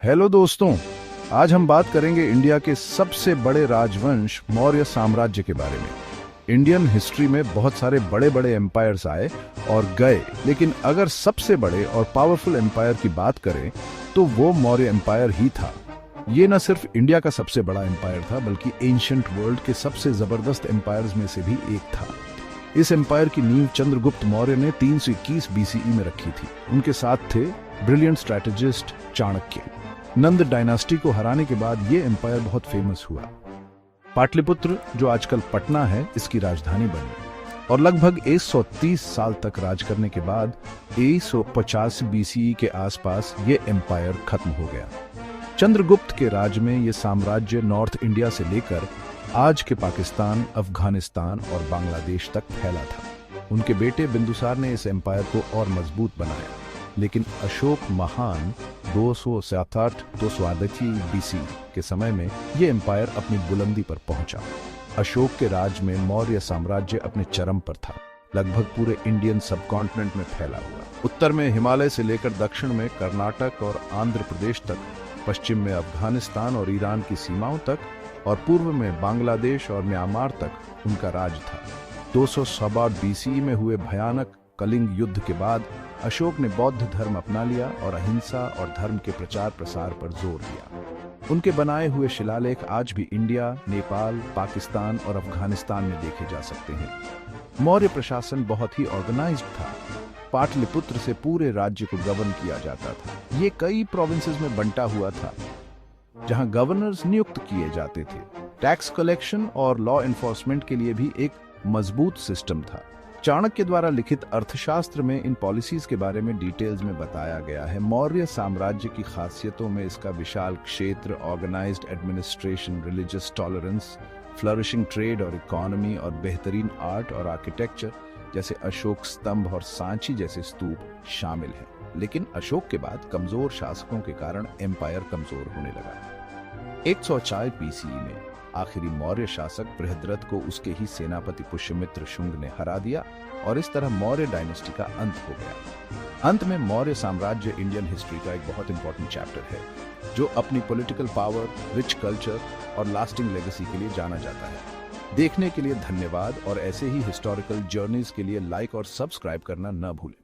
Hello दोस्तों, आज हम बात करेंगे इंडिया के सबसे बड़े राजवंश मौर्य साम्राज्य के बारे में। इंडियन हिस्ट्री में बहुत सारे बड़े बड़े एम्पायर्स आए और गए, लेकिन अगर सबसे बड़े और पावरफुल एम्पायर की बात करें तो वो मौर्य एम्पायर ही था। ये न सिर्फ इंडिया का सबसे बड़ा एम्पायर था, बल्कि एंशिएंट वर्ल्ड के सबसे जबरदस्त एम्पायर्स में से भी एक था। इस एम्पायर की नींव चंद्रगुप्त मौर्य ने 321 बीसीई में रखी थी। उनके साथ थे ब्रिलियंट स्ट्रैटेजिस्ट चाणक्य। नंद डायनास्टी को हराने के बाद ये एम्पायर बहुत फेमस हुआ। पाटलिपुत्र, जो आजकल पटना है, इसकी राजधानी बनी और लगभग 130 साल तक राज करने के बाद 150 बीसीई के आसपास ये एम्पायर खत्म हो गया। चंद्रगुप्त के राज में ये साम्राज्य नॉर्थ इंडिया से लेकर आज के पाकिस्तान, अफगानिस्तान और बांग्लादेश तक फैला था। उनके बेटे बिंदुसार ने इस एम्पायर को और मजबूत बनाया, लेकिन अशोक महान 267-238 बीसी के समय में ये एम्पायर अपनी बुलंदी पर पहुंचा। अशोक के राज में मौर्य साम्राज्य अपने चरम पर था, लगभग पूरे इंडियन सबकॉन्टिनेंट में फैला हुआ। उत्तर में हिमालय से लेकर दक्षिण में कर्नाटक और आंध्र प्रदेश तक, पश्चिम में अफगानिस्तान और ईरान की सीमाओं तक और पूर्व में बांग्लादेश और म्यांमार तक उनका राज था। 267 बीसीई में हुए भयानक कलिंग युद्ध के बाद अशोक ने बौद्ध धर्म अपना लिया और अहिंसा और धर्म के प्रचार प्रसार पर जोर दिया। उनके बनाए हुए शिलालेख आज भी इंडिया, नेपाल, पाकिस्तान और अफगानिस्तान में देखे जा सकते हैं। मौर्य प्रशासन बहुत ही ऑर्गेनाइज्ड था। पाटलिपुत्र से पूरे राज्य को गवर्न किया जाता था। ये कई प्रोविंसेस में बंटा हुआ था, जहां गवर्नर्स नियुक्त किए जाते थे। टैक्स कलेक्शन और लॉ एनफोर्समेंट के लिए भी एक मजबूत सिस्टम था। चाणक्य द्वारा लिखित अर्थशास्त्र में इन पॉलिसीज के बारे में डिटेल्स में बताया गया है। मौर्य साम्राज्य की खासियतों में इसका विशाल क्षेत्र, organised administration, religious tolerance, flourishing trade और इकोनॉमी और बेहतरीन आर्ट और आर्किटेक्चर जैसे अशोक स्तंभ और सांची जैसे स्तूप शामिल हैं। लेकिन अशोक के बाद कमजोर शासकों के कारण एम्पायर कमजोर होने लगा। 104 बीसीई में आखिरी मौर्य शासक बृहद्रथ को उसके ही सेनापति पुष्यमित्र शुंग ने हरा दिया और इस तरह मौर्य डायनेस्टी का अंत हो गया। अंत में मौर्य साम्राज्य इंडियन हिस्ट्री का एक बहुत इंपॉर्टेंट चैप्टर है, जो अपनी पॉलिटिकल पावर, रिच कल्चर और लास्टिंग लेगेसी के लिए जाना जाता है। देखने के लिए धन्यवाद और ऐसे ही हिस्टोरिकल जर्नीज के लिए लाइक और सब्सक्राइब करना न भूलें।